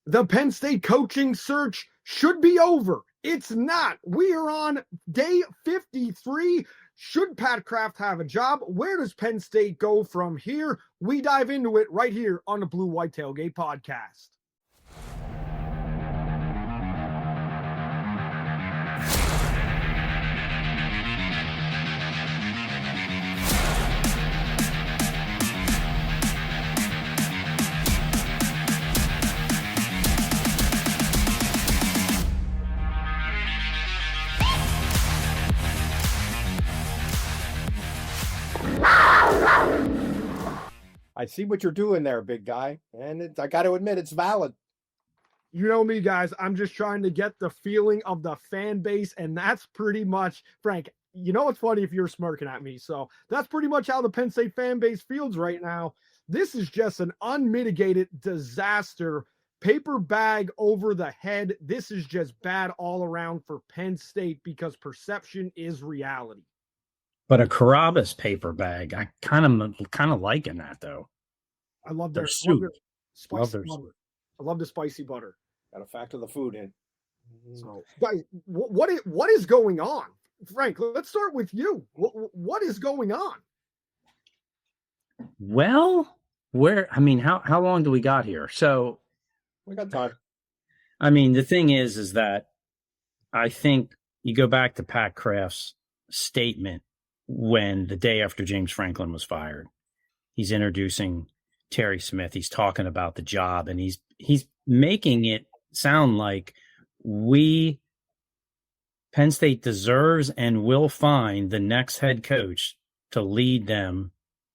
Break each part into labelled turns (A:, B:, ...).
A: The Penn State coaching search should be over. It's not. We are on day 53. Should Pat Kraft have a job? Where does Penn State go from here? We dive into it right here on the BlueWhite Tailgate podcast.
B: I see what you're doing there, big guy, and I got to admit it's valid.
A: You know me, guys. I'm just trying to get the feeling of the fan base, and that's pretty much, Frank, you know it's funny if you're smirking at me, so that's pretty much how the Penn State fan base feels right now. This is just an unmitigated disaster, paper bag over the head. This is just bad all around for Penn State because perception is reality.
C: But a Carrabba's paper bag, I kind of liking that though.
A: I love their
C: soup.
A: Spicy butter. I love the spicy butter.
B: Got to factor the food in.
A: So, guys, what is going on, Frank? Let's start with you. What is going on?
C: Well, how long do we got here? So
B: we got time.
C: I mean, the thing is that I think you go back to Pat Kraft's statement. When the day after James Franklin was fired, he's introducing Terry Smith. He's talking about the job, and he's making it sound like Penn State deserves and will find the next head coach to lead them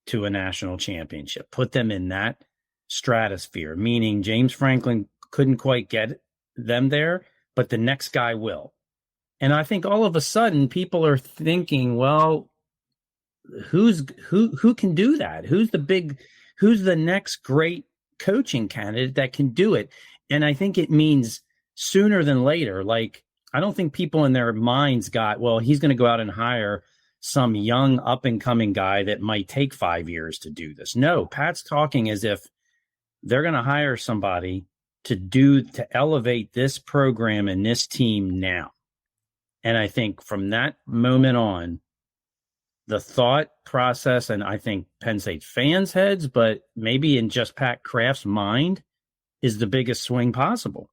C: to a national championship, put them in that stratosphere, meaning James Franklin couldn't quite get them there, but the next guy will. And I think all of a sudden people are thinking, well, who can do that? Who's the next great coaching candidate that can do it? And I think it means sooner than later. Like, I don't think people in their minds got, well, he's going to go out and hire some young up and coming guy that might take 5 years to do this. No, Pat's talking as if they're going to hire somebody to elevate this program and this team now. And I think from that moment on, the thought process, and I think Penn State fans' heads, but maybe in just Pat Kraft's mind, is the biggest swing possible.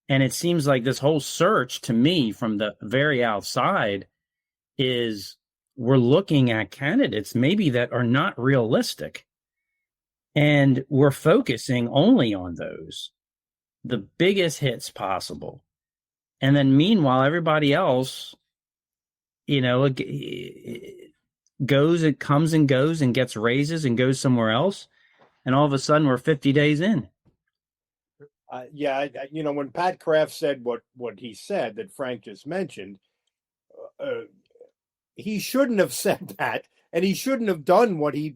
C: And it seems like this whole search, to me, from the very outside, is we're looking at candidates maybe that are not realistic. And we're focusing only on those, the biggest hits possible. And then meanwhile, everybody else, it comes and goes and gets raises and goes somewhere else. And all of a sudden we're 50 days in.
B: When Pat Kraft said what he said that Frank just mentioned, he shouldn't have said that. And he shouldn't have done what he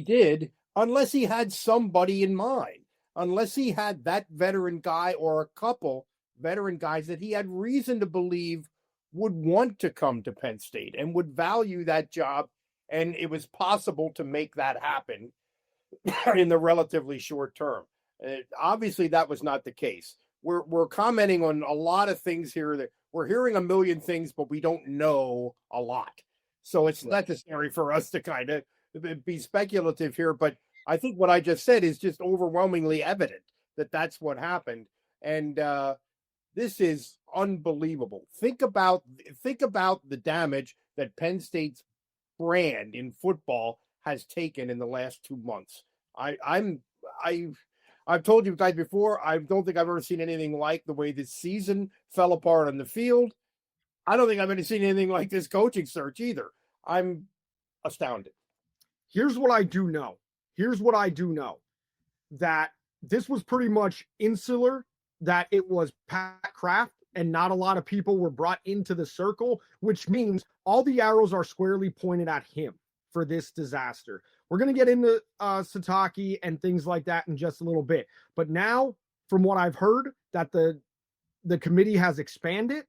B: did, unless he had somebody in mind, unless he had that veteran guy or a couple veteran guys that he had reason to believe would want to come to Penn State and would value that job. And it was possible to make that happen in the relatively short term. Obviously, that was not the case. We're commenting on a lot of things here that we're hearing a million things, but we don't know a lot. So it's necessary for us to kind of be speculative here. But I think what I just said is just overwhelmingly evident that that's what happened. And this is unbelievable. Think about the damage that Penn State's brand in football has taken in the last 2 months. I've told you guys before, I don't think I've ever seen anything like the way this season fell apart on the field. I don't think I've ever seen anything like this coaching search either. I'm astounded.
A: Here's what I do know. That this was pretty much insular, that it was Pat Kraft and not a lot of people were brought into the circle, which means all the arrows are squarely pointed at him for this disaster. We're going to get into Satake and things like that in just a little bit. But now, from what I've heard, that the committee has expanded.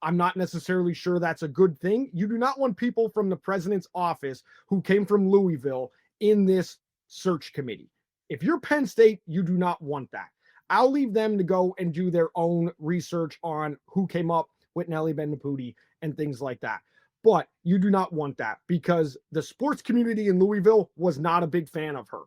A: I'm not necessarily sure that's a good thing. You do not want people from the president's office who came from Louisville in this search committee. If you're Penn State, you do not want that. I'll leave them to go and do their own research on who came up with Nelly Bendaputi and things like that. But you do not want that because the sports community in Louisville was not a big fan of her.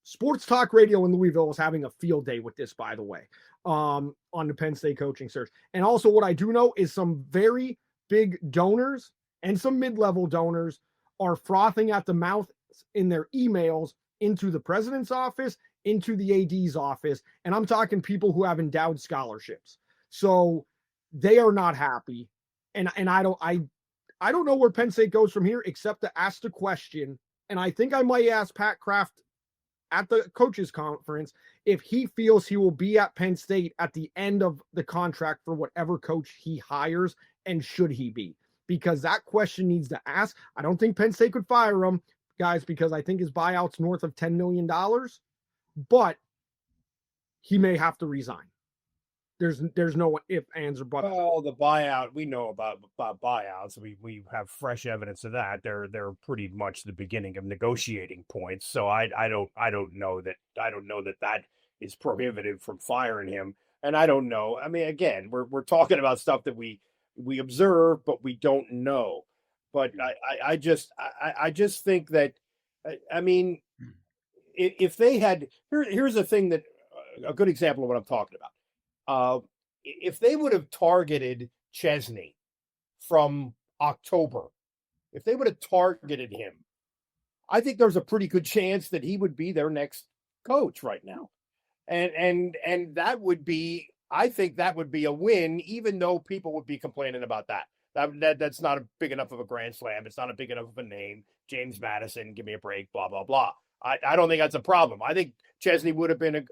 A: Sports talk radio in Louisville was having a field day with this, by the way, on the Penn State coaching search. And also what I do know is some very big donors and some mid-level donors are frothing at the mouth in their emails into the president's office, into the AD's office. And I'm talking people who have endowed scholarships. So they are not happy. And I don't know where Penn State goes from here, except to ask the question. And I think I might ask Pat Kraft at the coaches conference if he feels he will be at Penn State at the end of the contract for whatever coach he hires, and should he be? Because that question needs to ask. I don't think Penn State could fire him, guys, because I think his buyout's north of $10 million, but he may have to resign. There's no if, ands, or buts.
B: Well, the buyout, we know about buyouts. We have fresh evidence of that. They're pretty much the beginning of negotiating points. So I don't know that is prohibitive from firing him. And I don't know. I mean, again, we're talking about stuff that we observe, but we don't know. But I just think that, I mean, if they had, here's the thing that a good example of what I'm talking about. If they would have targeted Chesney from October, if they would have targeted him, I think there's a pretty good chance that he would be their next coach right now. And that would be, I think that would be a win, even though people would be complaining about that. That's not a big enough of a grand slam. It's not a big enough of a name. James Madison, give me a break, blah, blah, blah. I don't think that's a problem. I think Chesney would have been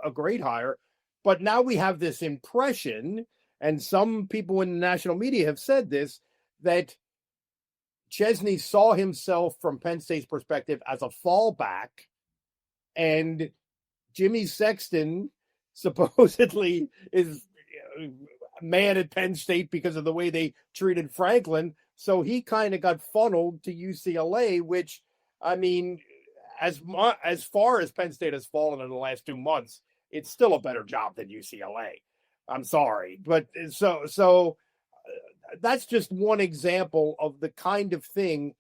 B: a great hire. But now we have this impression, and some people in the national media have said this, that Chesney saw himself from Penn State's perspective as a fallback, and Jimmy Sexton supposedly is mad at Penn State because of the way they treated Franklin. So he kind of got funneled to UCLA, which, I mean, as far as Penn State has fallen in the last 2 months, it's still a better job than UCLA. I'm sorry. But so that's just one example of the kind of thing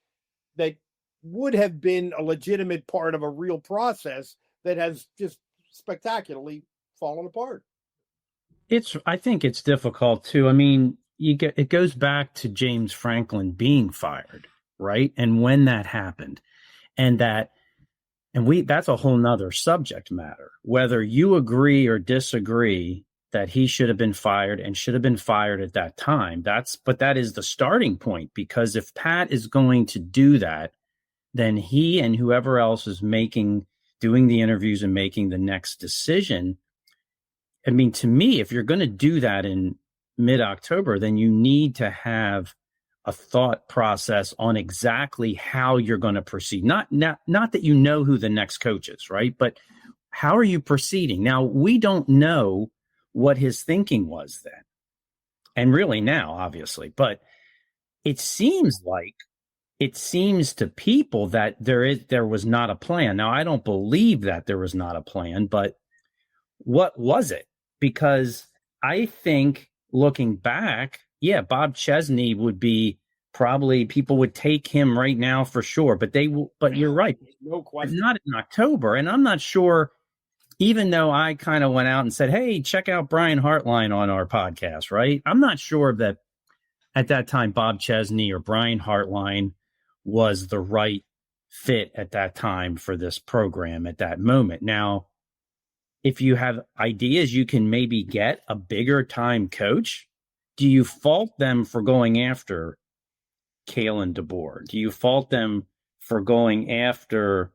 B: that would have been a legitimate part of a real process that has just spectacularly fallen apart.
C: I think it's difficult too. I mean, it goes back to James Franklin being fired, right? And when that happened, that's a whole nother subject matter. Whether you agree or disagree that he should have been fired and should have been fired at that time, but that is the starting point, because if Pat is going to do that, then he and whoever else is doing the interviews and making the next decision. I mean, to me, if you're going to do that in mid-October, then you need to have a thought process on exactly how you're going to proceed. Not that you know who the next coach is, right? But how are you proceeding? Now, we don't know what his thinking was then. And really now, obviously. But it seems to people that there was not a plan. Now, I don't believe that there was not a plan, but what was it? Because I think looking back, yeah, Bob Chesney would be probably, people would take him right now for sure, but you're right.
B: No question.
C: Not in October. And I'm not sure, even though I kind of went out and said, hey, check out Brian Hartline on our podcast, right? I'm not sure that at that time, Bob Chesney or Brian Hartline was the right fit at that time for this program at that moment. Now, if you have ideas, you can maybe get a bigger time coach. Do you fault them for going after Kalen DeBoer? Do you fault them for going after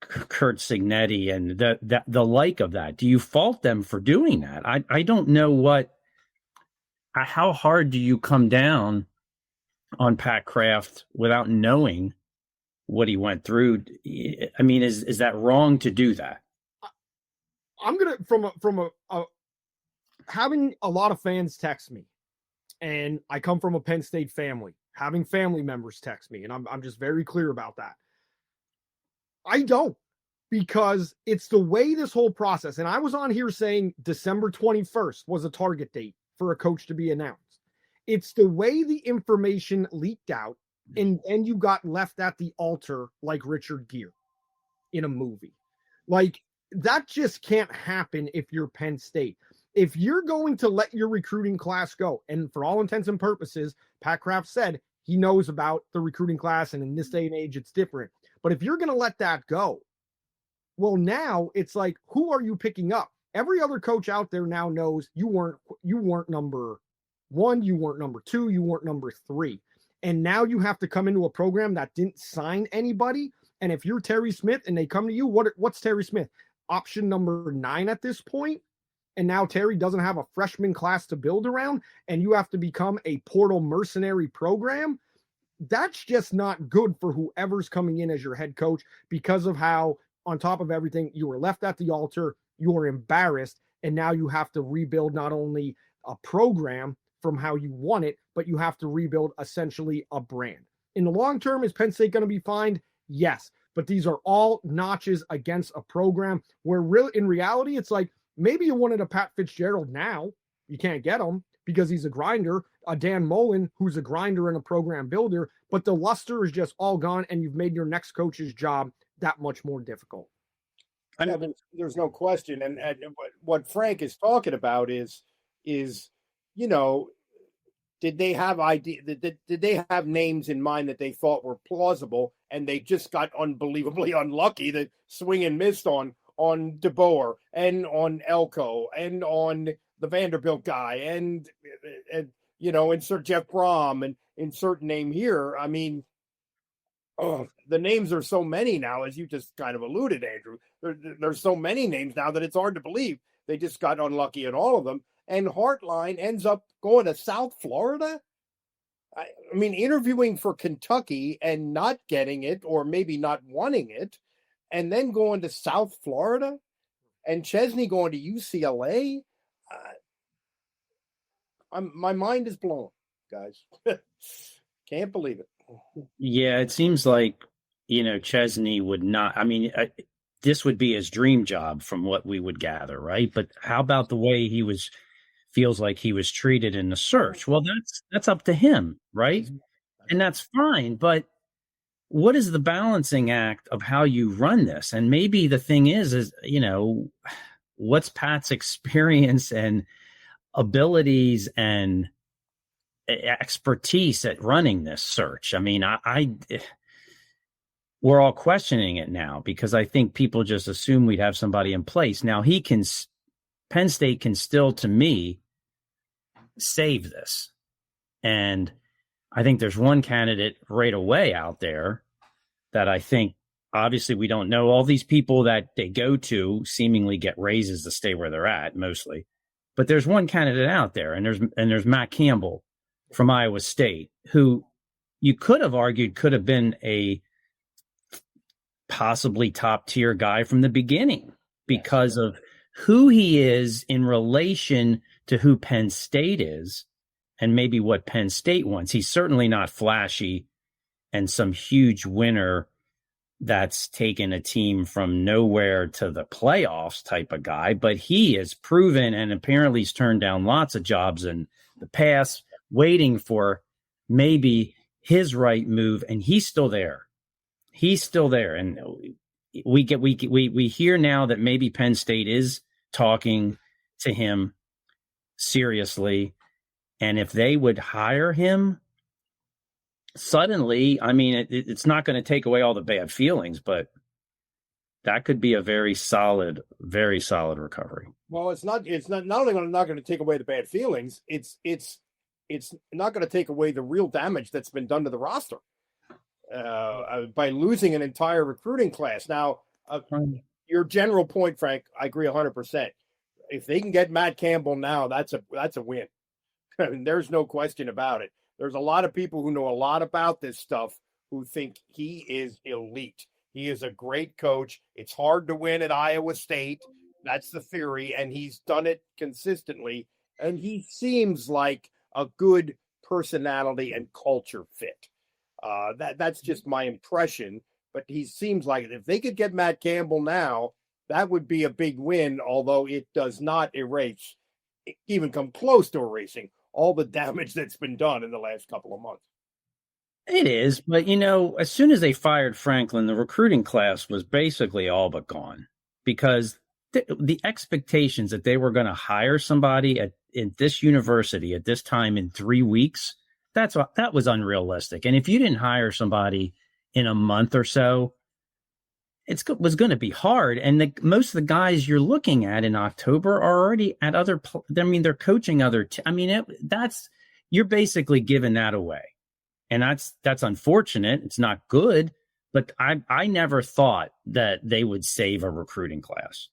C: Kurt Signetti and the like of that? Do you fault them for doing that? I don't know how hard do you come down on Pat Kraft without knowing what he went through? I mean, is that wrong to do that?
A: I'm gonna from having a lot of fans text me, and I come from a Penn State family. Having family members text me, and I'm just very clear about that. I don't, because it's the way this whole process, and I was on here saying December 21st was a target date for a coach to be announced. It's the way the information leaked out, and you got left at the altar like Richard Gere in a movie. Like, that just can't happen if you're Penn State. If you're going to let your recruiting class go, and for all intents and purposes, Pat Kraft said he knows about the recruiting class, and in this day and age, it's different. But if you're going to let that go, well, now it's like, who are you picking up? Every other coach out there now knows you weren't number one, you weren't number two, you weren't number three. And now you have to come into a program that didn't sign anybody. And if you're Terry Smith and they come to you, what's Terry Smith? Option number 9 at this point. And now Terry doesn't have a freshman class to build around, and you have to become a portal mercenary program. That's just not good for whoever's coming in as your head coach, because of how, on top of everything, you were left at the altar, you were embarrassed, and now you have to rebuild not only a program from how you want it, but you have to rebuild essentially a brand. In the long term, is Penn State going to be fined? Yes, but these are all notches against a program where in reality, it's like, maybe you wanted a Pat Fitzgerald now. You can't get him because he's a grinder, a Dan Mullen who's a grinder and a program builder, but the luster is just all gone, and you've made your next coach's job that much more difficult.
B: Yeah, there's no question. And what Frank is talking about is, you know, did they have did they have names in mind that they thought were plausible, and they just got unbelievably unlucky that swing and missed on DeBoer and on Elko and on the Vanderbilt guy and you know, insert Jeff Brom and insert name here. I mean, the names are so many now, as you just kind of alluded, Andrew. There's so many names now that it's hard to believe they just got unlucky in all of them. And Hartline ends up going to South Florida. I mean, interviewing for Kentucky and not getting it, or maybe not wanting it, and then going to South Florida, and Chesney going to UCLA. My mind is blown, guys. Can't believe it.
C: Yeah, it seems like, you know, Chesney would not. I mean, this would be his dream job from what we would gather, right? But how about the way feels like he was treated in the search? Well, that's up to him, right? And that's fine. But what is the balancing act of how you run this? And maybe the thing is, you know, what's Pat's experience and abilities and expertise at running this search? I mean, we're all questioning it now, because I think people just assume we'd have somebody in place. Now Penn State can still, to me, save this. And I think there's one candidate right away out there that I think, obviously we don't know. All these people that they go to seemingly get raises to stay where they're at mostly. But there's one candidate out there, and there's Matt Campbell from Iowa State, who you could have argued could have been a possibly top tier guy from the beginning, because of who he is in relation to who Penn State is and maybe what Penn State wants. He's certainly not flashy and some huge winner that's taken a team from nowhere to the playoffs type of guy, but he is proven, and apparently he's turned down lots of jobs in the past, waiting for maybe his right move, and he's still there. He's still there. And we hear now that maybe Penn State is talking to him seriously. And if they would hire him suddenly, I mean, it's not going to take away all the bad feelings, but that could be a very solid recovery.
B: Well, it's not only not going to take away the bad feelings, it's not going to take away the real damage that's been done to the roster by losing an entire recruiting class. Now, your general point, Frank, I agree 100%. If they can get Matt Campbell now, that's a win. I mean, there's no question about it. There's a lot of people who know a lot about this stuff who think he is elite. He is a great coach. It's hard to win at Iowa State. That's the theory, and he's done it consistently. And he seems like a good personality and culture fit. That's just my impression but he seems like it. If they could get Matt Campbell now, that would be a big win, although it does not even come close to erasing all the damage that's been done in the last couple of months.
C: It is, but as soon as they fired Franklin, the recruiting class was basically all but gone because the expectations that they were going to hire somebody at this university at this time in 3 weeks, that was unrealistic. And if you didn't hire somebody in a month or so, it was going to be hard. And most of the guys you're looking at in October are already at other. They're coaching other. You're basically giving that away, and that's unfortunate. It's not good, but I never thought that they would save a recruiting class.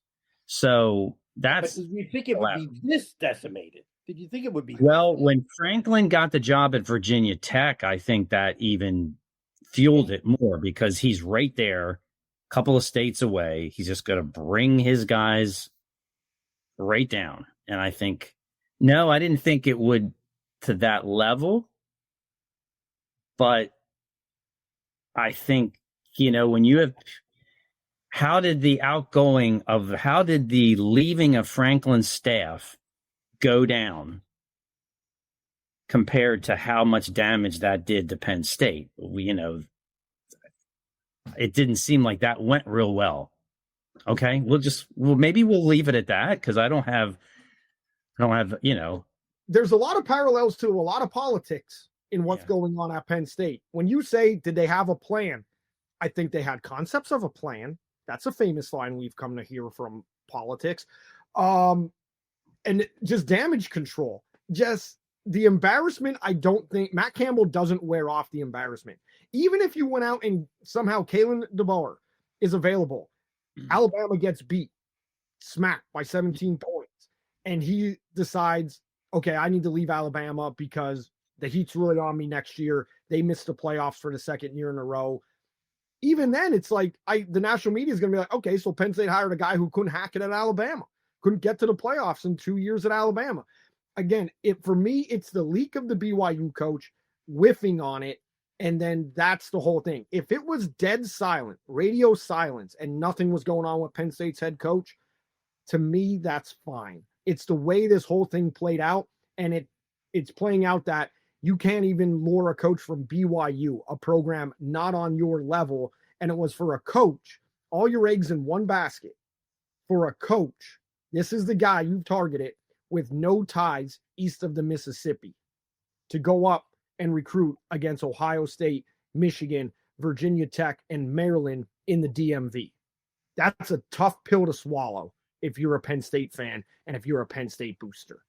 C: So that's.
B: But did you think it would be this decimated? Did you think it would be?
C: Well, when Franklin got the job at Virginia Tech, I think that even fueled it more because he's right there, a couple of states away. He's just going to bring his guys right down. And I think, no, I didn't think it would to that level. But I think, when you have, how did the leaving of Franklin's staff go down compared to how much damage that did to Penn State? It didn't seem like that went real well. Okay, maybe we'll leave it at that because I don't have.
A: There's a lot of parallels to a lot of politics in what's going on at Penn State. When you say, did they have a plan? I think they had concepts of a plan. That's a famous line we've come to hear from politics. And just damage control. Just the embarrassment, I don't think Matt Campbell doesn't wear off the embarrassment. Even if you went out and somehow Kalen DeBoer is available, Alabama gets beat, smacked by 17 points, and he decides, okay, I need to leave Alabama because the heat's really on me next year. They missed the playoffs for the second year in a row. Even then, it's like the national media is going to be like, okay, so Penn State hired a guy who couldn't hack it at Alabama, couldn't get to the playoffs in 2 years at Alabama. Again, for me, it's the leak of the BYU coach whiffing on it, and then that's the whole thing. If it was dead silent, radio silence, and nothing was going on with Penn State's head coach, to me, that's fine. It's the way this whole thing played out, and it's playing out that you can't even lure a coach from BYU, a program not on your level, and it was for a coach, all your eggs in one basket. For a coach, this is the guy you've targeted with no ties east of the Mississippi to go up and recruit against Ohio State, Michigan, Virginia Tech, and Maryland in the DMV. That's a tough pill to swallow if you're a Penn State fan and if you're a Penn State booster.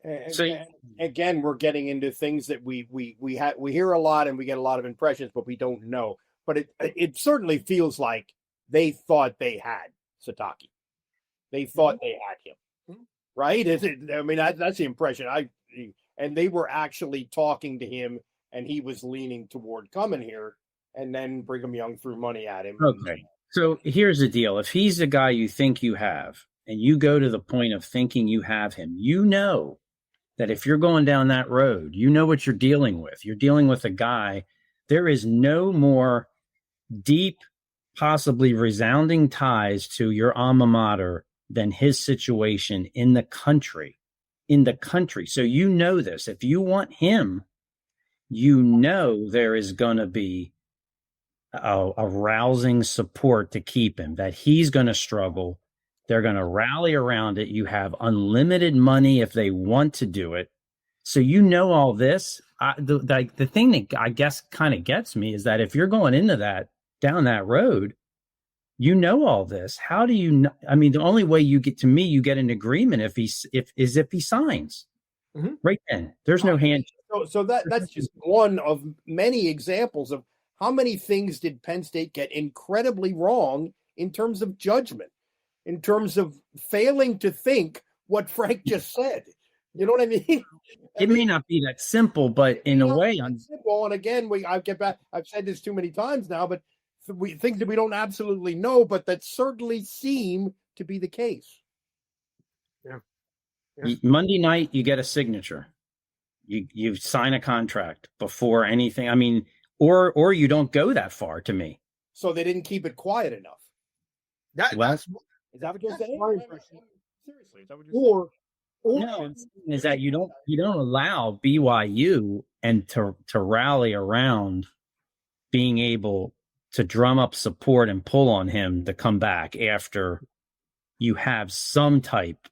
B: And again, we're getting into things that we hear a lot and we get a lot of impressions, but we don't know. But it certainly feels like they thought they had Satake. They thought they had him, right? That's the impression and they were actually talking to him, and he was leaning toward coming here, and then Brigham Young threw money at him.
C: Okay, so here's the deal: if he's the guy you think you have, and you go to the point of thinking you have him, that if you're going down that road, you know what you're dealing with. You're dealing with a guy. There is no more deep, possibly resounding ties to your alma mater than his situation in the country. So this. If you want him, there is going to be a rousing support to keep him, that he's going to struggle. They're going to rally around it. You have unlimited money if they want to do it. So all this. The thing that I guess kind of gets me is that if you're going into down that road, all this. How do you know? The only way you get an agreement if he signs. Mm-hmm. Right then. There's no hand.
B: So that's just one of many examples of how many things did Penn State get incredibly wrong in terms of judgment, in terms of failing to think what Frank just said. You know what I mean?
C: It may not be that simple, but in a way,
B: simple. And again, I get back. I've said this too many times now, but things that we don't absolutely know, but that certainly seem to be the case.
C: Yeah. Monday night, you get a signature. You sign a contract before anything. Or you don't go that far. To me,
B: so they didn't keep it quiet enough.
A: That's
B: Is that what you're saying?
A: my impression.
B: Seriously, is that what you're saying?
A: Or
C: No, is that you don't allow BYU and to rally around being able to drum up support and pull on him to come back after you have some type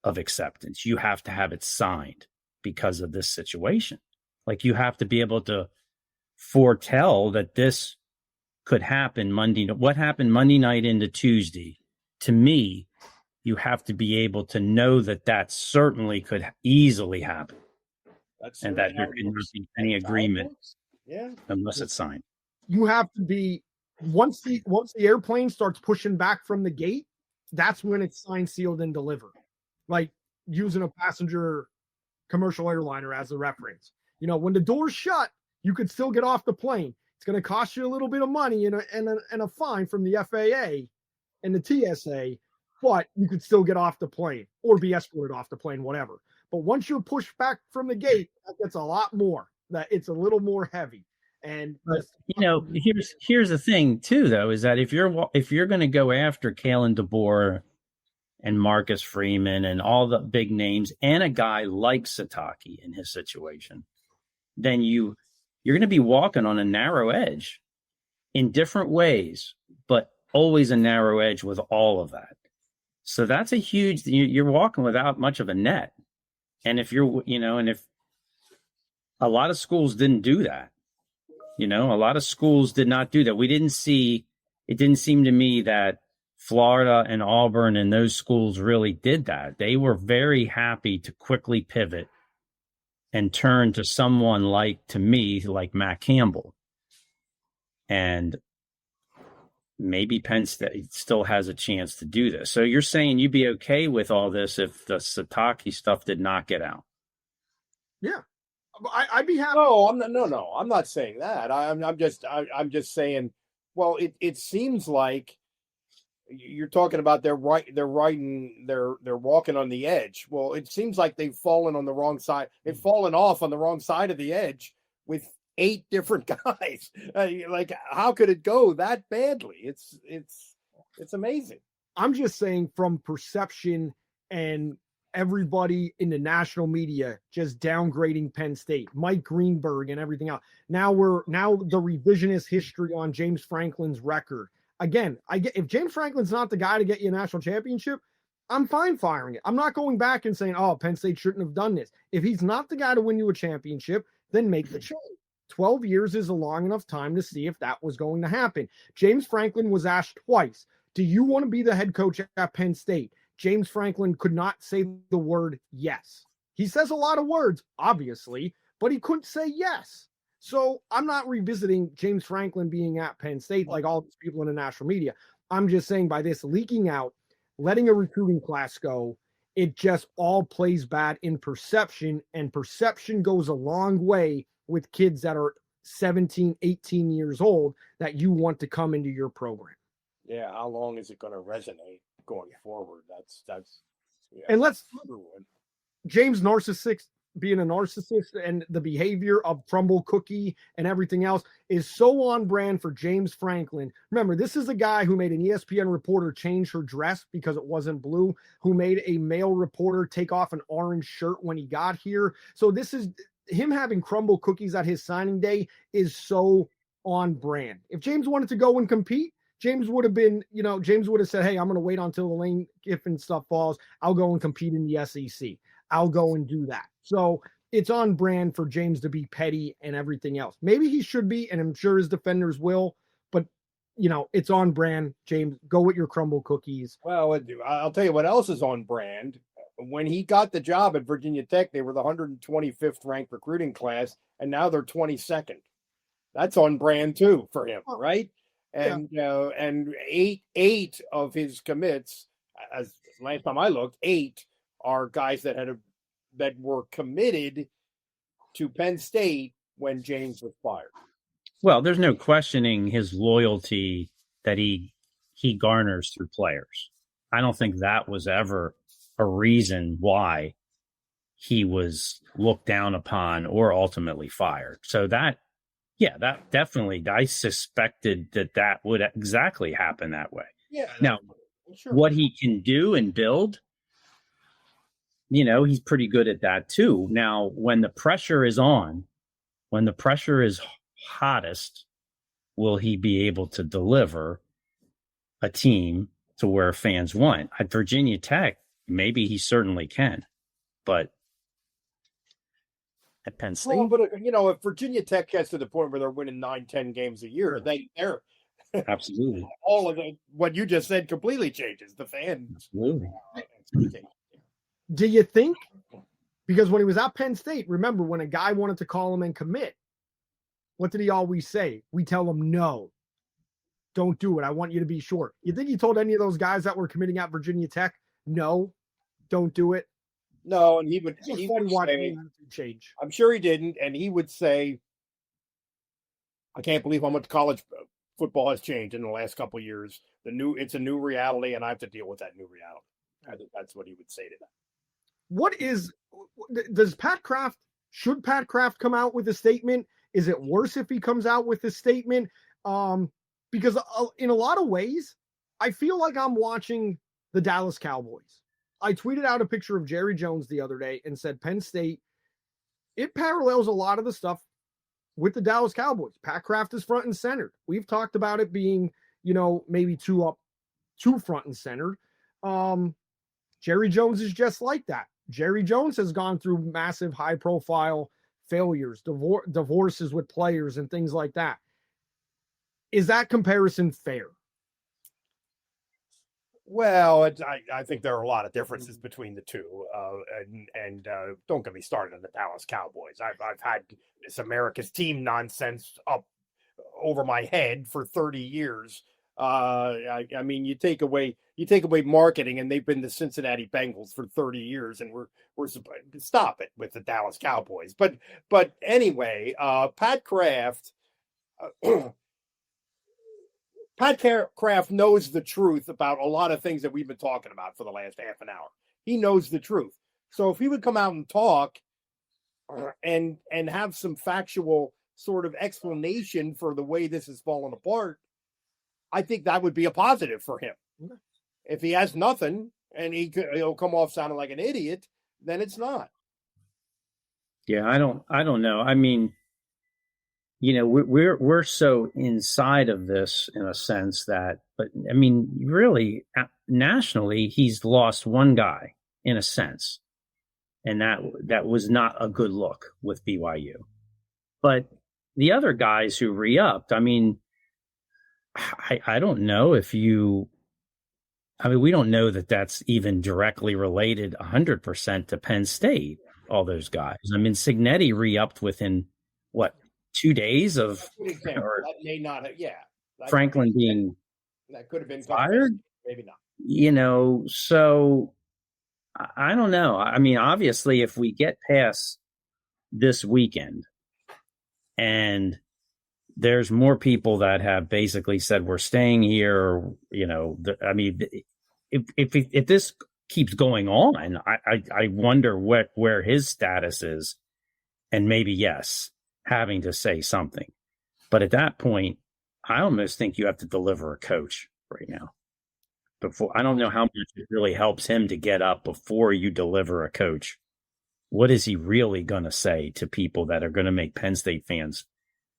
C: of acceptance. You have to have it signed because of this situation. Like, you have to be able to foretell that this could happen Monday. What happened Monday night into Tuesday? To me, you have to be able to know that that certainly could easily happen. And that there could not be any agreement unless it's signed.
A: You have to be, once the airplane starts pushing back from the gate, that's when it's signed, sealed, and delivered. Like using a passenger commercial airliner as a reference. When the door's shut, you could still get off the plane. It's going to cost you a little bit of money and a fine from the FAA and the TSA, but you could still get off the plane or be escorted off the plane, whatever. But once you're pushed back from the gate, that gets a lot more. That it's a little more heavy. And
C: here's the thing too, though, is that if you're going to go after Kalen DeBoer and Marcus Freeman and all the big names and a guy like Sataki in his situation, then you're going to be walking on a narrow edge in different ways, but always a narrow edge with all of that. So that's a huge, you're walking without much of a net. And if if a lot of schools didn't do that, a lot of schools did not do that. It didn't seem to me that Florida and Auburn and those schools really did that. They were very happy to quickly pivot and turn to someone like Matt Campbell. And maybe Penn State still has a chance to do this. So you're saying you'd be okay with all this if the Sataki stuff did not get out?
A: Yeah. I'd be happy.
B: No, I'm not saying that. I'm just saying. Well, it seems like you're talking about they're walking on the edge. Well, it seems like they've fallen on the wrong side. They've fallen off on the wrong side of the edge with 8 different guys. Like, how could it go that badly? It's amazing.
A: I'm just saying, from perception and everybody in the national media just downgrading Penn State, Mike Greenberg and everything else. Now the revisionist history on James Franklin's record. Again, if James Franklin's not the guy to get you a national championship, I'm fine firing it. I'm not going back and saying, oh, Penn State shouldn't have done this. If he's not the guy to win you a championship, then make the change. 12 years is a long enough time to see if that was going to happen. James Franklin was asked twice, do you want to be the head coach at Penn State? James Franklin could not say the word yes. He says a lot of words, obviously, but he couldn't say yes. So I'm not revisiting James Franklin being at Penn State like all these people in the national media. I'm just saying, by this leaking out, letting a recruiting class go, it just all plays bad in perception, and perception goes a long way with kids that are 17, 18 years old that you want to come into your program.
B: Yeah, how long is it going to resonate going forward? That's
A: and let's James being a narcissist and the behavior of crumble cookie and everything else is so on brand for James Franklin. Remember, this is a guy who made an ESPN reporter change her dress because it wasn't blue, who made a male reporter take off an orange shirt when he got here. So this is him having crumble cookies at his signing day is so on brand. If James wanted to go and compete, James would have said, hey, I'm going to wait until the Lane Kiffin stuff falls. I'll go and compete in the SEC. I'll go and do that. So it's on brand for James to be petty and everything else. Maybe he should be, and I'm sure his defenders will, but it's on brand. James, go with your crumble cookies.
B: Well, I'll tell you what else is on brand. When he got the job at Virginia Tech, they were the 125th ranked recruiting class, and now they're 22nd. That's on brand too for him, right? And and eight of his commits, as last time I looked, 8 are guys that were committed to Penn State when James was fired.
C: Well, there's no questioning his loyalty that he garners through players. I don't think that was ever a reason why he was looked down upon or ultimately fired. So that Yeah, that definitely. I suspected that would exactly happen that way.
B: Yeah.
C: Now,
B: Sure.
C: what he can do and build, he's pretty good at that too. Now, when the pressure is on, when the pressure is hottest, will he be able to deliver a team to where fans want? At Virginia Tech, maybe he certainly can, but at Penn State,
B: Well, but if Virginia Tech gets to the point where they're winning 9-10 games a year, they're
C: absolutely,
B: all of what you just said completely changes. The fans,
C: absolutely.
A: Do you think? Because when he was at Penn State, remember when a guy wanted to call him and commit, what did he always say? We tell him no. Don't do it. I want you to be sure. You think he told any of those guys that were committing at Virginia Tech, no, don't do it?
B: No, and he would
A: say, change.
B: I'm sure he didn't, and he would say, I can't believe how much college football has changed in the last couple of years. It's a new reality, and I have to deal with that new reality. I think that's what he would say to that. Should Pat Kraft come out with a statement? Is it worse if he comes out with a statement? Because in a lot of ways, I feel like I'm watching the Dallas Cowboys. I tweeted out a picture of Jerry Jones the other day and said Penn State, it parallels a lot of the stuff with the Dallas Cowboys. Pat Kraft is front and center. We've talked about it being, maybe too front and center. Jerry Jones is just like that. Jerry Jones has gone through massive high-profile failures, divorces with players and things like that. Is that comparison fair? Well, I think there are a lot of differences between the two, and don't get me started on the Dallas Cowboys. I've had this America's team nonsense up over my head for 30 years. I mean, you take away marketing, and they've been the Cincinnati Bengals for 30 years, and we're supposed to stop it with the Dallas Cowboys. But anyway, Pat Kraft. Pat Kraft knows the truth about a lot of things that we've been talking about for the last half an hour. He knows the truth. So if he would come out and talk and have some factual sort of explanation for the way this has fallen apart, I think that would be a positive for him. Okay. If he has nothing and he'll come off sounding like an idiot, then it's not.
C: Yeah, I don't know. I mean, we're so inside of this in a sense that, but I mean, really nationally, he's lost one guy in a sense, and that was not a good look with BYU. But the other guys who re-upped, I mean, I don't know if we don't know that that's even directly related 100% to Penn State, all those guys. I mean, Cignetti re-upped within, 2 days of
B: that may not have,
C: Franklin being
B: that could have been
C: fired,
B: maybe not.
C: So I don't know. I mean, obviously, if we get past this weekend and there's more people that have basically said we're staying here, I mean, if this keeps going on, I wonder where his status is, and maybe yes, having to say something. But at that point, I almost think you have to deliver a coach right now. I don't know how much it really helps him to get up before you deliver a coach. What is he really going to say to people that are going to make Penn State fans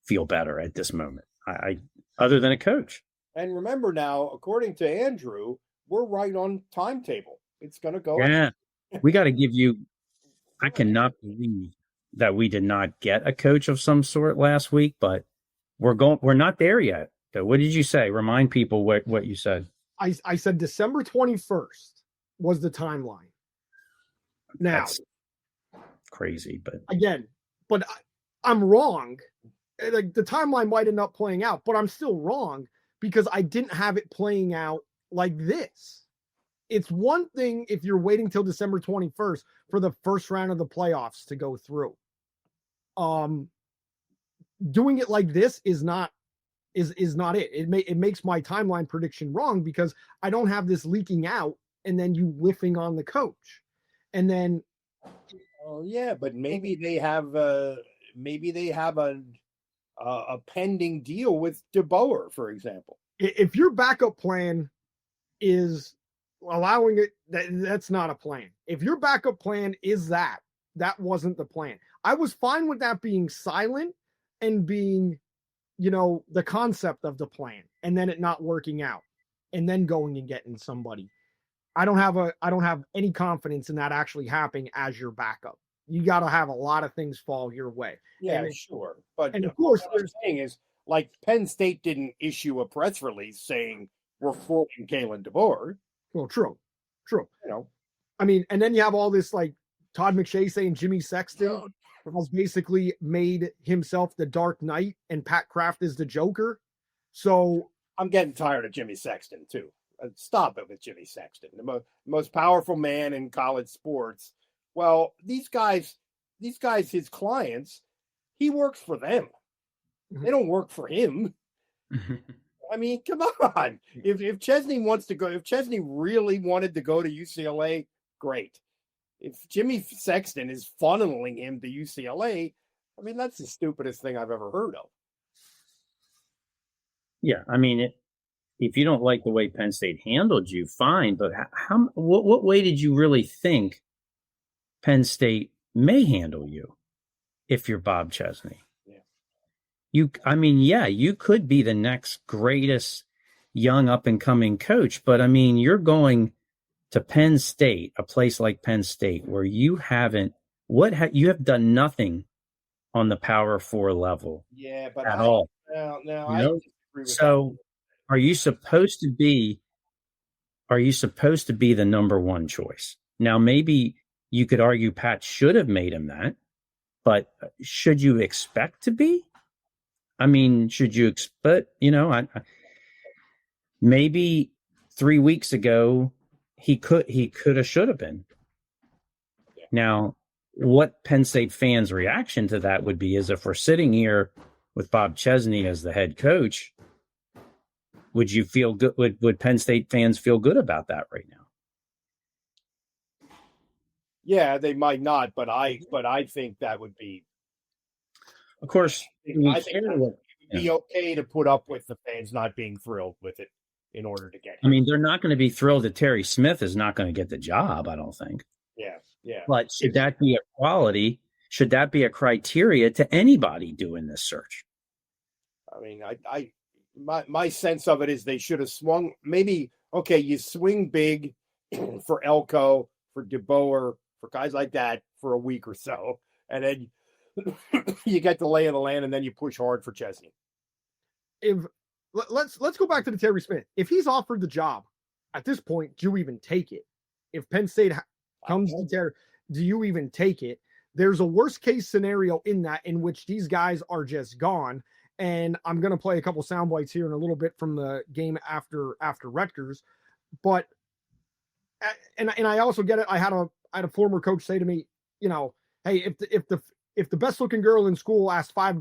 C: feel better at this moment? Other than a coach.
B: And remember now, according to Andrew, we're right on timetable. It's going to go.
C: Yeah, we got to give you. I cannot believe that we did not get a coach of some sort last week, but we're not there yet. So what did you say? Remind people what you said.
A: I said December 21st was the timeline. Now,
C: that's crazy, but
A: I'm wrong. Like the timeline might end up playing out, but I'm still wrong because I didn't have it playing out like this. It's one thing if you're waiting till December 21st for the first round of the playoffs to go through. Doing it like this is not it. It makes my timeline prediction wrong because I don't have this leaking out and then you whiffing on the coach. And then
B: but maybe they have a a pending deal with DeBoer, for example.
A: If your backup plan is allowing it, that's not a plan. If your backup plan is that wasn't the plan. I was fine with that being silent and being, the concept of the plan, and then it not working out, and then going and getting somebody. I don't have any confidence in that actually happening as your backup. You got to have a lot of things fall your way.
B: Yeah, sure. But
A: and of course,
B: what I'm saying is, like, Penn State didn't issue a press release saying we're quoting Kalen DeBoer.
A: Well, true. I mean, and then you have all this, like, Todd McShay saying Jimmy Sexton has basically made himself the Dark Knight and Pat Kraft is the Joker. So
B: I'm getting tired of Jimmy Sexton too. Stop it with Jimmy Sexton, the most powerful man in college sports. Well, these guys, his clients, he works for them. Mm-hmm. They don't work for him. I mean, come on. If Chesney wants to go, if Chesney really wanted to go to UCLA, great. If Jimmy Sexton is funneling him to UCLA, I mean, that's the stupidest thing I've ever heard of.
C: Yeah, I mean, if you don't like the way Penn State handled you, fine. But what way did you really think Penn State may handle you if you're Bob Chesney? Yeah. You could be the next greatest young up and coming coach, but I mean, you're going to Penn State, a place like Penn State, where you haven't, you have done nothing on the Power 4 level.
B: Yeah, but
C: at all.
B: No,
C: I disagree with that. Are you supposed to be the number one choice? Now, maybe you could argue Pat should have made him that, but should you expect to be? I mean, should you expect, maybe 3 weeks ago, he could have, should have been. Yeah. Now, what Penn State fans' reaction to that would be is, if we're sitting here with Bob Chesney as the head coach, would you feel good? Would Penn State fans feel good about that right now?
B: Yeah, they might not, but I think that would be.
C: Of course,
B: I think it would be okay to put up with the fans not being thrilled with it in order to get him.
C: I mean, they're not going to be thrilled that Terry Smith is not going to get the job, I don't think.
B: Yeah.
C: But should that be a quality? Should that be a criteria to anybody doing this search?
B: I mean, my sense of it is they should have swung. Maybe, okay, you swing big for Elko, for DeBoer, for guys like that for a week or so, and then you get the lay of the land, and then you push hard for Chesney.
A: Let's go back to the Terry Smith. If he's offered the job at this point, do you even take it? If Penn State comes to Terry, do you even take it? There's a worst case scenario in that, in which these guys are just gone. And I'm going to play a couple sound bites here in a little bit from the game after Rutgers. But and I also get it. I had a former coach say to me, hey, if the best looking girl in school asked five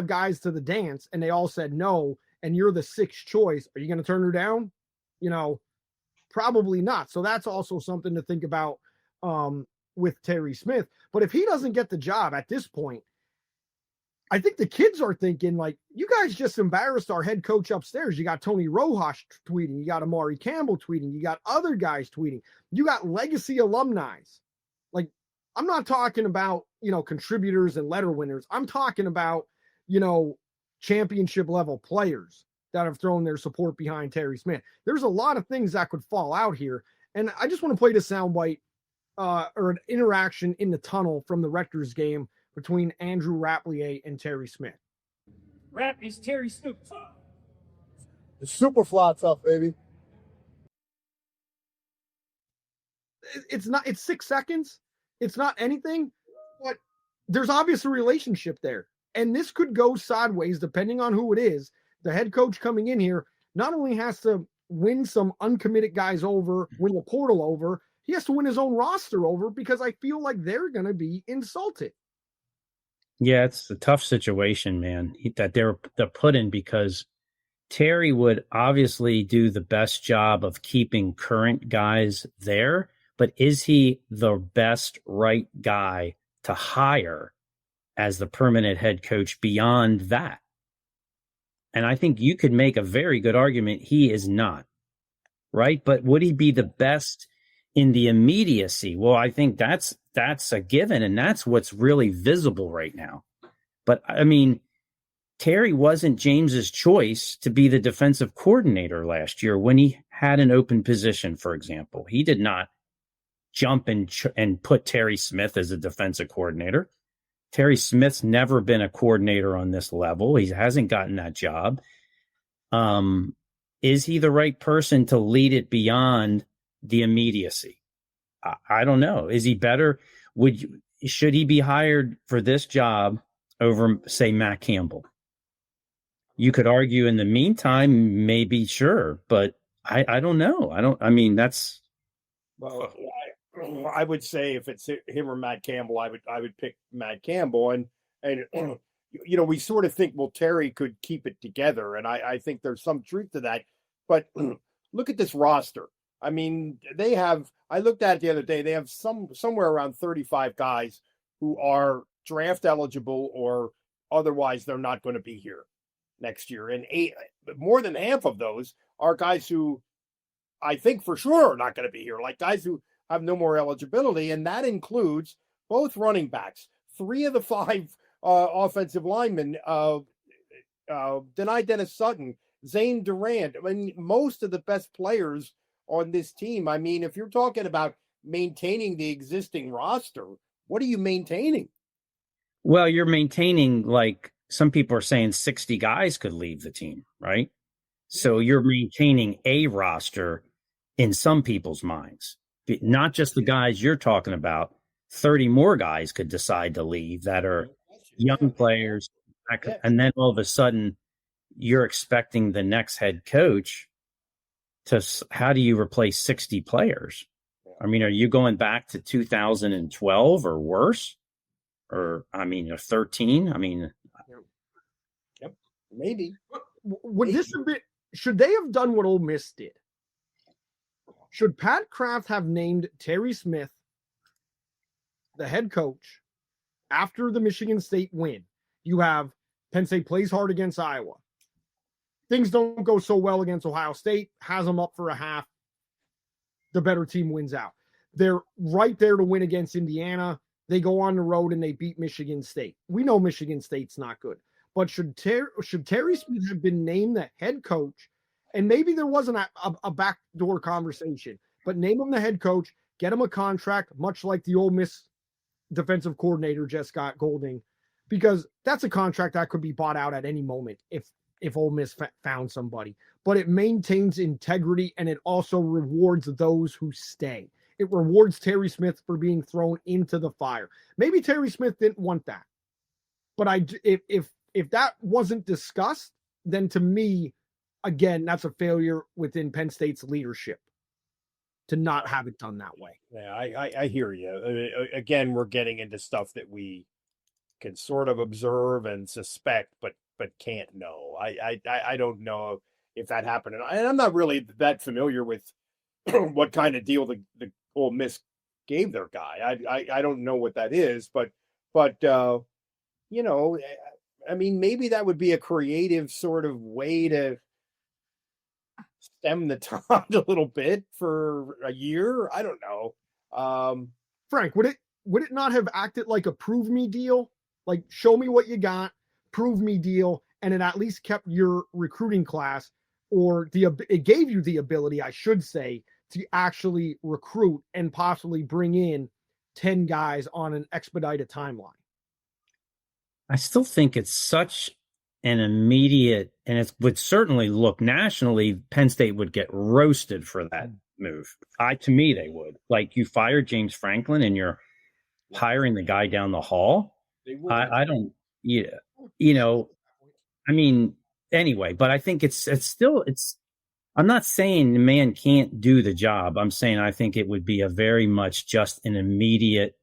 A: guys to the dance and they all said no, and you're the sixth choice, are you going to turn her down? Probably not. So that's also something to think about with Terry Smith. But if he doesn't get the job at this point, I think the kids are thinking, like, you guys just embarrassed our head coach upstairs. You got Tony Rojas tweeting. You got Amari Campbell tweeting. You got other guys tweeting. You got legacy alumni. Like, I'm not talking about, contributors and letter winners. I'm talking about, championship level players that have thrown their support behind Terry Smith. There's a lot of things that could fall out here. And I just want to play this soundbite or an interaction in the tunnel from the Rutgers game between Andrew Rapplier and Terry Smith.
D: Rap is Terry Smith.
E: The super fly tough, baby.
A: It's 6 seconds. It's not anything, but there's obviously a relationship there. And this could go sideways depending on who it is. The head coach coming in here not only has to win some uncommitted guys over, win the portal over, he has to win his own roster over, because I feel like they're going to be insulted.
C: Yeah, it's a tough situation, man, that they're put in, because Terry would obviously do the best job of keeping current guys there, but is he the best right guy to hire as the permanent head coach beyond that? And I think you could make a very good argument he is not, right? But would he be the best in the immediacy? Well, I think that's a given, and that's what's really visible right now. But I mean, Terry wasn't James's choice to be the defensive coordinator last year when he had an open position, for example. He did not jump and put Terry Smith as a defensive coordinator. Terry Smith's never been a coordinator on this level. He hasn't gotten that job. Is he the right person to lead it beyond the immediacy? I don't know. Is he better? Should he be hired for this job over, say, Matt Campbell? You could argue in the meantime, maybe, sure, but I don't know. That's.
B: Well, I would say if it's him or Matt Campbell, I would pick Matt Campbell, and we sort of think, well, Terry could keep it together, and I think there's some truth to that. But look at this roster. I mean, they have. I looked at it the other day. They have somewhere around 35 guys who are draft eligible, or otherwise they're not going to be here next year, and more than half of those are guys who I think for sure are not going to be here, like guys who have no more eligibility, and that includes both running backs, 3 of the 5 offensive linemen, Denai Dennis Sutton, Zane Durant. I mean, most of the best players on this team. I mean, if you're talking about maintaining the existing roster, what are you maintaining?
C: Well, you're maintaining, like some people are saying, 60 guys could leave the team, right? So you're maintaining a roster in some people's minds, not just the guys you're talking about. 30 more guys could decide to leave that are young players. And then all of a sudden you're expecting the next head coach to, how do you replace 60 players? I mean, are you going back to 2012 or worse? Or 13? I mean,
B: yep, maybe.
A: Should they have done what Ole Miss did? Should Pat Kraft have named Terry Smith the head coach after the Michigan State win? You have Penn State plays hard against Iowa. Things don't go so well against Ohio State, has them up for a half. The better team wins out. They're right there to win against Indiana. They go on the road and they beat Michigan State. We know Michigan State's not good. But should Terry Smith have been named the head coach? And maybe there wasn't a backdoor conversation, but name him the head coach, get him a contract, much like the Ole Miss defensive coordinator just Scott Golding, because that's a contract that could be bought out at any moment if Ole Miss found somebody. But it maintains integrity, and it also rewards those who stay. It rewards Terry Smith for being thrown into the fire. Maybe Terry Smith didn't want that, but if that wasn't discussed, then to me, again, that's a failure within Penn State's leadership to not have it done that way.
B: Yeah, I hear you. Again, we're getting into stuff that we can sort of observe and suspect, but can't know. I don't know if that happened, and I'm not really that familiar with what kind of deal the Ole Miss gave their guy. I don't know what that is, but I mean, maybe that would be a creative sort of way to stem the tide a little bit for a year. I don't know.
A: Frank, would it not have acted like a prove me deal? Like, show me what you got, prove me deal, and it at least kept your recruiting class, or it gave you the ability, I should say, to actually recruit and possibly bring in 10 guys on an expedited timeline.
C: I still think it's such an immediate, and it would certainly look nationally, Penn State would get roasted for that move. To me, they would. Like, you fired James Franklin and you're hiring the guy down the hall. I don't, anyway, but I think it's still, I'm not saying the man can't do the job. I'm saying I think it would be a very much just an immediate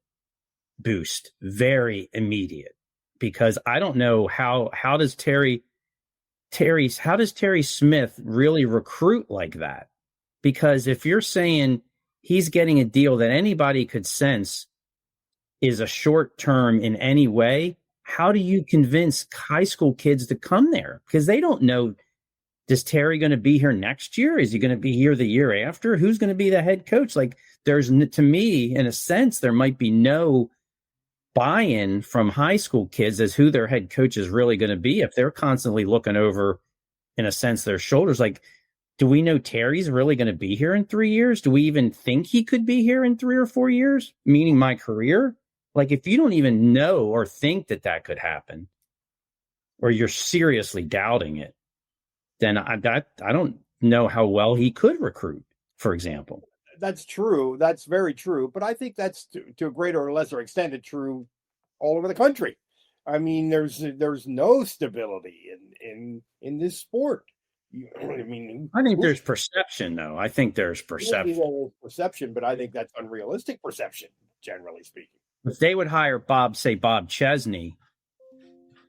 C: boost, very immediate. Because I don't know how does Terry Smith really recruit like that? Because if you're saying he's getting a deal that anybody could sense is a short term in any way, how do you convince high school kids to come there? Because they don't know, is Terry going to be here next year? Is he going to be here the year after? Who's going to be the head coach? Like, to me, in a sense, there might be no buy-in from high school kids as who their head coach is really going to be if they're constantly looking over, in a sense, their shoulders. Like, do we know Terry's really going to be here in 3 years? Do we even think he could be here in 3 or 4 years, meaning my career? Like, if you don't even know or think that could happen, or you're seriously doubting it, then I don't know how well he could recruit, for example.
B: That's true. That's very true. But I think that's to a greater or lesser extent true all over the country. I mean, there's no stability in this sport. I mean,
C: I think there's perception, though. I think there's perception.
B: Perception, but I think that's unrealistic perception, generally speaking.
C: If they would hire Bob Chesney,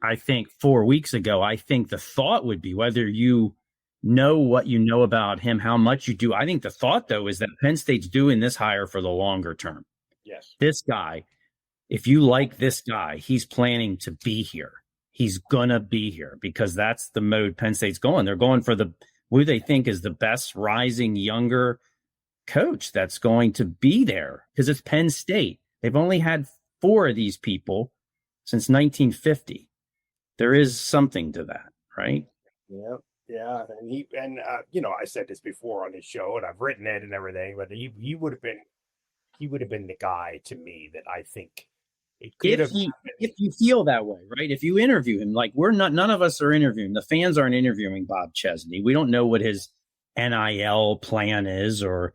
C: I think 4 weeks ago, I think the thought would be, whether you know what you know about him, how much you do. I think the thought, though, is that Penn State's doing this hire for the longer term.
B: Yes.
C: This guy, if you like this guy, he's planning to be here. He's going to be here because that's the mode Penn State's going. They're going for who they think is the best rising younger coach that's going to be there, because it's Penn State. They've only had 4 of these people since 1950. There is something to that, right?
B: Yeah. Yeah. And I said this before on his show, and I've written it and everything, but he would have been the guy to me that I think it could have.
C: If you feel that way, right? If you interview him, like none of us are interviewing. The fans aren't interviewing Bob Chesney. We don't know what his NIL plan is, or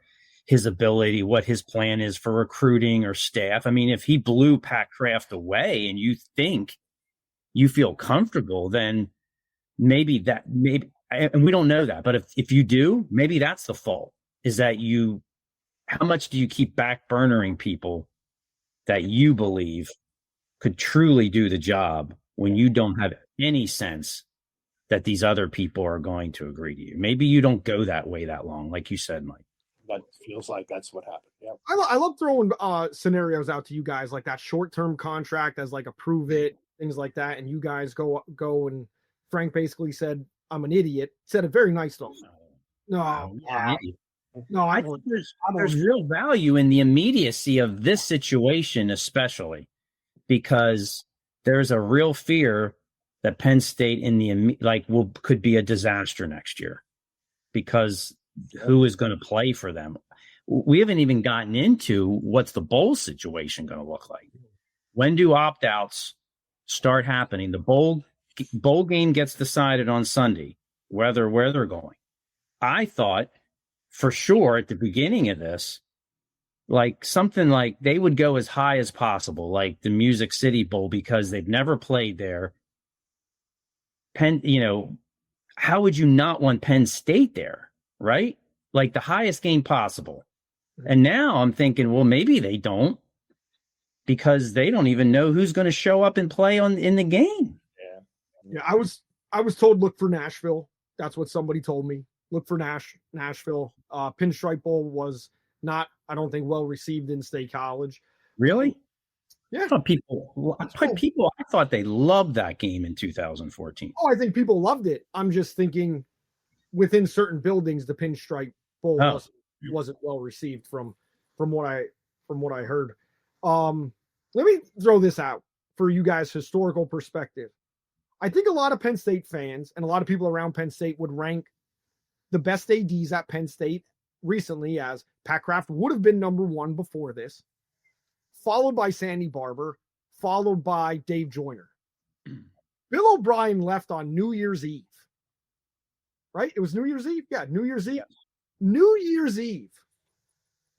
C: his ability, what his plan is for recruiting or staff. I mean, if he blew Pat Kraft away and you feel comfortable, then maybe, and we don't know that, but if you do, maybe that's the fault, is that how much do you keep backburnering people that you believe could truly do the job when you don't have any sense that these other people are going to agree to you? Maybe you don't go that way that long, like you said, Mike.
B: That feels like that's what happened. Yeah.
A: I love throwing scenarios out to you guys, like that short-term contract as like a prove it, things like that. And you guys go and Frank basically said, I'm an idiot. Said it very nice though. No,
C: I think there's real value in the immediacy of this situation, especially because there's a real fear that Penn State could be a disaster next year, because who is going to play for them? We haven't even gotten into what's the bowl situation going to look like. When do opt-outs start happening? The bowl game gets decided on Sunday, where they're going. I thought for sure at the beginning of this, like something like they would go as high as possible, like the Music City Bowl, because they've never played there. How would you not want Penn State there? Right? Like the highest game possible. And now I'm thinking, well, maybe they don't, because they don't even know who's going to show up and play in the game.
A: Yeah. I was told, look for Nashville. That's what somebody told me. Look for Nashville. Pinstripe Bowl was not, I don't think, well received in State College.
C: Really?
A: Yeah.
C: I thought they loved that game in 2014.
A: Oh, I think people loved it. I'm just thinking, within certain buildings, the Pinstripe Bowl wasn't well received from what I heard. Let me throw this out for you guys' historical perspective. I think a lot of Penn State fans and a lot of people around Penn State would rank the best ADs at Penn State recently as Pat Kraft would have been number 1 before this, followed by Sandy Barber, followed by Dave Joyner. Bill O'Brien left on New Year's Eve. Right? It was New Year's Eve? Yeah, New Year's Eve. New Year's Eve.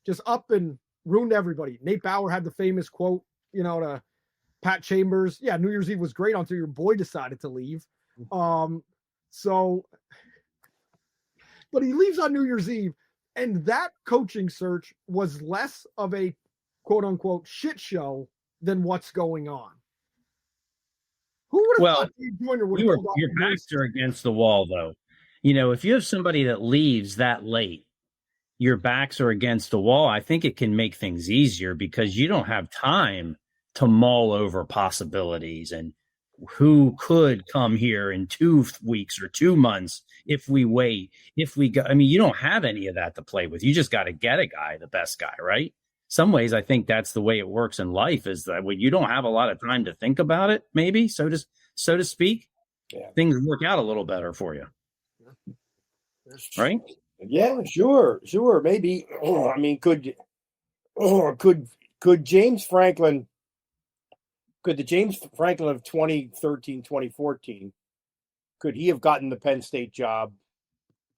A: Just up and ruined everybody. Nate Bauer had the famous quote, to Pat Chambers. Yeah, New Year's Eve was great until your boy decided to leave. But he leaves on New Year's Eve, and that coaching search was less of a quote-unquote shit show than what's going on. Who would have thought Dave Joyner would have
C: your backs are against the wall, though. If you have somebody that leaves that late, your backs are against the wall. I think it can make things easier because you don't have time to mull over possibilities and who could come here in 2 weeks or 2 months if we wait, if we go. I mean, you don't have any of that to play with. You just got to get a guy, the best guy, right? Some ways I think that's the way it works in life, is that when you don't have a lot of time to think about it, maybe so to speak, things work out a little better for you. Right?
B: Yeah, sure, maybe. I mean, could James Franklin, could the James Franklin of 2013, 2014, could he have gotten the Penn State job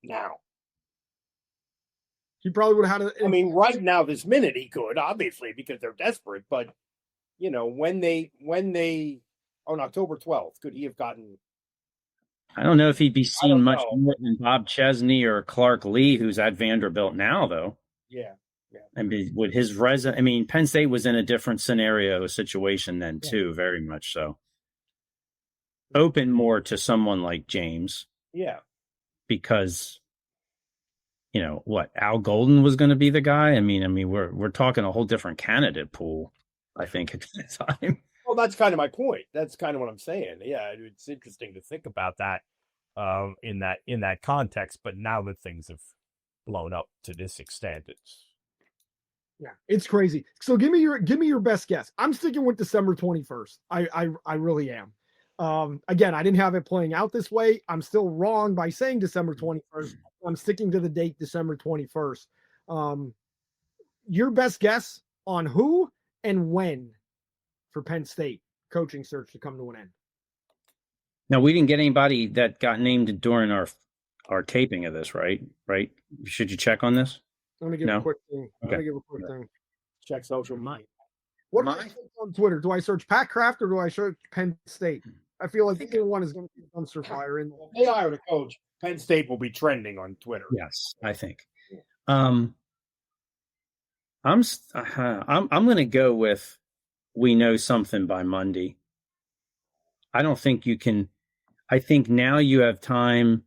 B: now?
A: He probably would have had
B: I mean, right now, this minute, he could, obviously, because they're desperate. But, you know, when they on October 12th, could he have gotten?
C: I don't know if he'd be seen much more than Bob Chesney or Clark Lee, who's at Vanderbilt now, though.
B: Yeah.
C: I mean, with his resume, I mean, Penn State was in a different situation then, too, very much so. Open more to someone like James.
B: Yeah.
C: Because, you know, what, Al Golden was going to be the guy? I mean, we're talking a whole different candidate pool, I think, at that time.
B: Well, that's kind of my point. That's kind of what I'm saying. Yeah, it's interesting to think about that in that context. But now that things have blown up to this extent,
A: it's crazy. So give me your best guess. I'm sticking with December 21st. I really am. Again, I didn't have it playing out this way. I'm still wrong by saying December 21st. I'm sticking to the date December 21st. Your best guess on who and when for Penn State coaching search to come to an end?
C: Now, we didn't get anybody that got named during our taping of this, right? Right? Should you check on this?
A: I'm going to give a quick thing. Thing.
B: Check social media.
A: What do I search on Twitter? Do I search Pat Kraft or do I search Penn State? I feel like either one is going to be a dumpster fire.
B: They hired a coach. Penn State will be trending on Twitter.
C: Yes, I think. I'm going to go with we know something by Monday. I don't think you can. I think now you have time.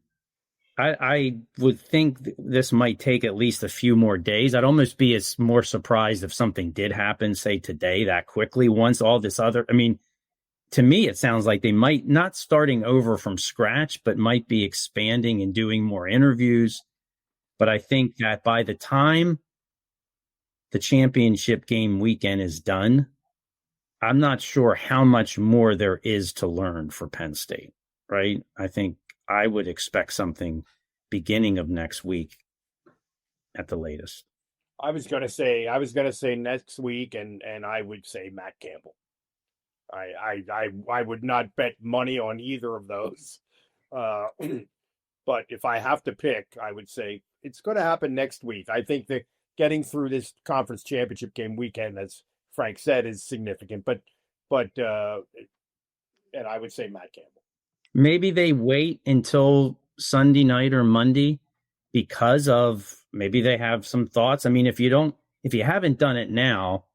C: I would think this might take at least a few more days. I'd almost be more surprised if something did happen, say today, that quickly. Once all this other, I mean, to me, it sounds like they might not starting over from scratch, but might be expanding and doing more interviews. But I think that by the time the championship game weekend is done, I'm not sure how much more there is to learn for Penn State, right? I think I would expect something beginning of next week at the latest.
B: I was going to say next week, and I would say Matt Campbell. I would not bet money on either of those. But if I have to pick, I would say it's going to happen next week. I think that getting through this conference championship game weekend, as Frank said, is significant. But and I would say Matt Campbell.
C: Maybe they wait until Sunday night or Monday because of maybe they have some thoughts. I mean, if you haven't done it now,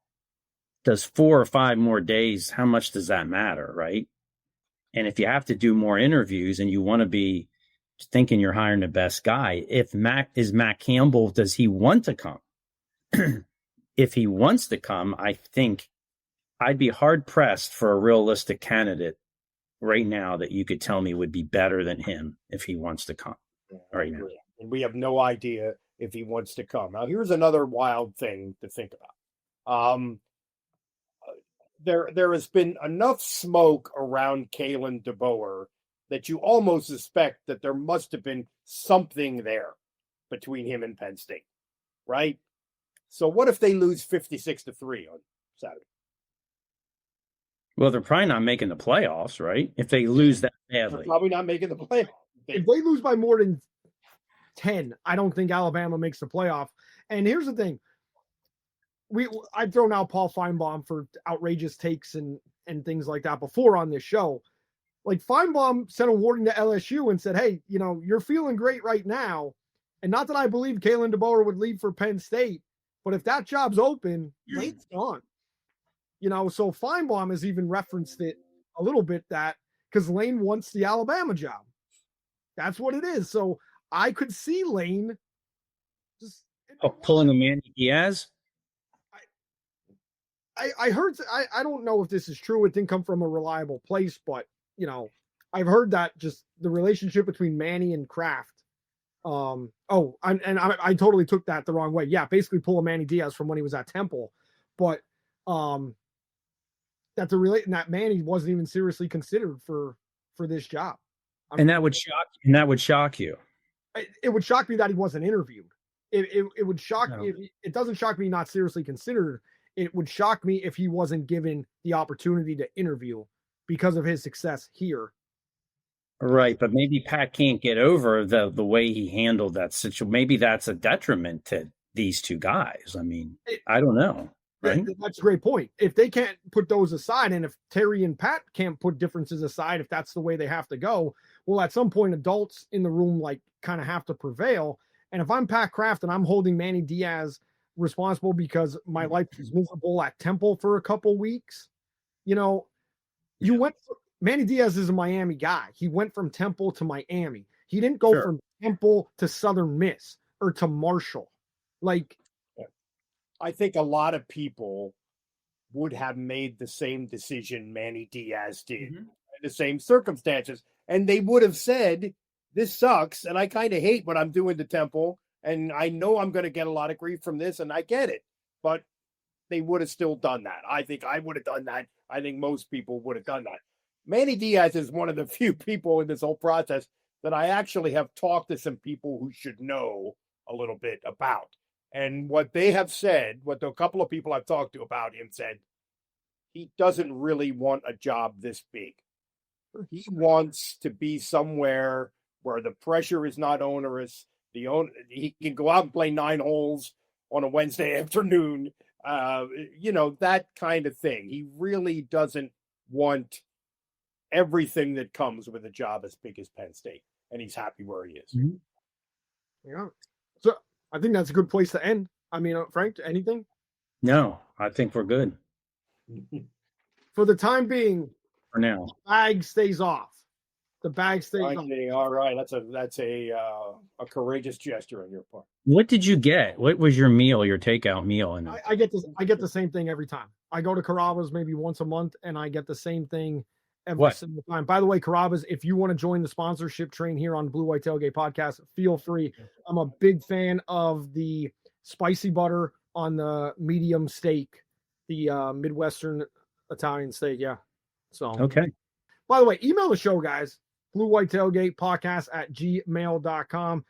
C: does 4 or 5 more days, how much does that matter, right? And if you have to do more interviews and you want to be thinking you're hiring the best guy, if Matt Campbell, does he want to come? If he wants to come, I think I'd be hard pressed for a realistic candidate right now that you could tell me would be better than him if he wants to come right now.
B: And we have no idea if he wants to come. Now, here's another wild thing to think about. There has been enough smoke around Kalen DeBoer that you almost suspect that there must have been something there between him and Penn State, right? So what if they lose 56-3 on Saturday?
C: Well, they're probably not making the playoffs, right? If they lose that badly.
B: They're probably not making the playoffs.
A: If they lose by more than 10, I don't think Alabama makes the playoff. And here's the thing. I've thrown out Paul Feinbaum for outrageous takes and things like that before on this show. Like, Feinbaum sent a warning to LSU and said, hey, you know, you're feeling great right now. And not that I believe Kalen DeBoer would leave for Penn State, but if that job's open, Lane's gone. You know, so Feinbaum has even referenced it a little bit, that because Lane wants the Alabama job. That's what it is. So I could see Lane just
C: pulling a Manny Diaz.
A: I heard, I don't know if this is true. It didn't come from a reliable place, but I've heard that just the relationship between Manny and Kraft. I totally took that the wrong way. Yeah, basically pull a Manny Diaz from when he was at Temple, but that Manny wasn't even seriously considered for this job.
C: And that would shock you.
A: It would shock me that he wasn't interviewed. It would shock me. It doesn't shock me not seriously considered. It would shock me if he wasn't given the opportunity to interview because of his success here.
C: Right, but maybe Pat can't get over the way he handled that situation. Maybe that's a detriment to these two guys. I mean, I don't know. Right?
A: That's a great point. If they can't put those aside, and if Terry and Pat can't put differences aside, if that's the way they have to go, well, at some point, adults in the room kind of have to prevail. And if I'm Pat Kraft and I'm holding Manny Diaz responsible because my life was miserable at Temple for a couple weeks, Manny Diaz is a Miami guy. He went from Temple to Miami. He didn't go from Temple to Southern Miss or to Marshall.
B: I think a lot of people would have made the same decision Manny Diaz did in the same circumstances. And they would have said, this sucks, and I kind of hate what I'm doing to Temple, and I know I'm going to get a lot of grief from this, and I get it. But they would have still done that. I think I would have done that. I think most people would have done that. Manny Diaz is one of the few people in this whole process that I actually have talked to some people who should know a little bit about. And what they have said, what a couple of people I've talked to about him said, he doesn't really want a job this big. He wants to be somewhere where the pressure is not onerous. He can go out and play 9 holes on a Wednesday afternoon, that kind of thing. He really doesn't want everything that comes with a job as big as Penn State, and he's happy where he is.
A: Yeah. So I think that's a good place to end. I mean, Frank, anything?
C: No, I think we're good.
A: For the time being,
C: for now,
A: the bag stays off. The bag stays off.
B: All right. That's a courageous gesture on your part.
C: What did you get? What was your meal, your takeout meal? And
A: I get the same thing every time. I go to Carrabba's maybe once a month, and I get the same thing every single time. By the way, Carrabba's, if you want to join the sponsorship train here on Blue White Tailgate Podcast, feel free. I'm a big fan of the spicy butter on the medium steak, the Midwestern Italian steak. Yeah. So,
C: okay.
A: By the way, email the show, guys. Blue White Tailgate Podcast at gmail.com.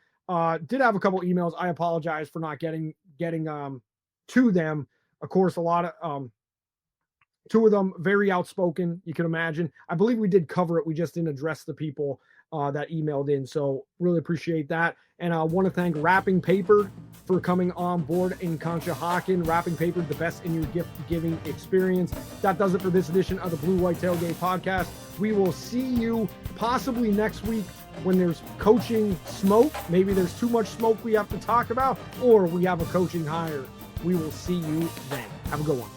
A: Did have a couple emails. I apologize for not getting to them. Of course, a lot of, 2 of them very outspoken, you can imagine. I believe we did cover it. We just didn't address the people that emailed in. So really appreciate that. And I want to thank Wrapping Paper for coming on board in Conshohocken. Wrapping Paper, the best in your gift-giving experience. That does it for this edition of the Blue White Tailgate Podcast. We will see you possibly next week when there's coaching smoke. Maybe there's too much smoke we have to talk about, or we have a coaching hire. We will see you then. Have a good one.